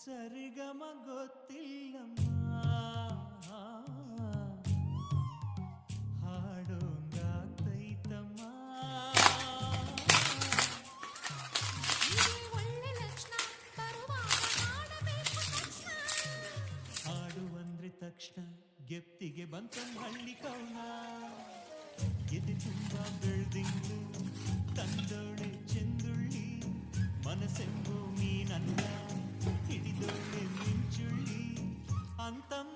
ಸರಿಗಮ ಗೊತ್ತಿಲ್ಲಮ್ಮ ಹಾಡೋಂಗಾಗ್ತೈತಮ್ಮ ಒಳ್ಳೆ ಲಕ್ಷಣ ಬರುವಾಗ ಹಾಡಬೇಕು ತಕ್ಷಣ ಹಾಡು ಅಂದ್ರೆ ತಕ್ಷಣ ಗೆಪ್ತಿಗೆ ಬಂತೊಂದು ಹಳ್ಳಿ ಕವನ ಎದೆ ತುಂಬ ಬೆಳ್ದಿಂಗ್ಳು ತಂದೋಳೆ ಚೆಂದುಳ್ಳಿ ಮನಸ್ಸೆಂಬು ಮೀನನ್ನ ಹಿಡಿದೋಳೆ ಮಿಂಚುಳ್ಳಿ ಅಂತಮ್ಮ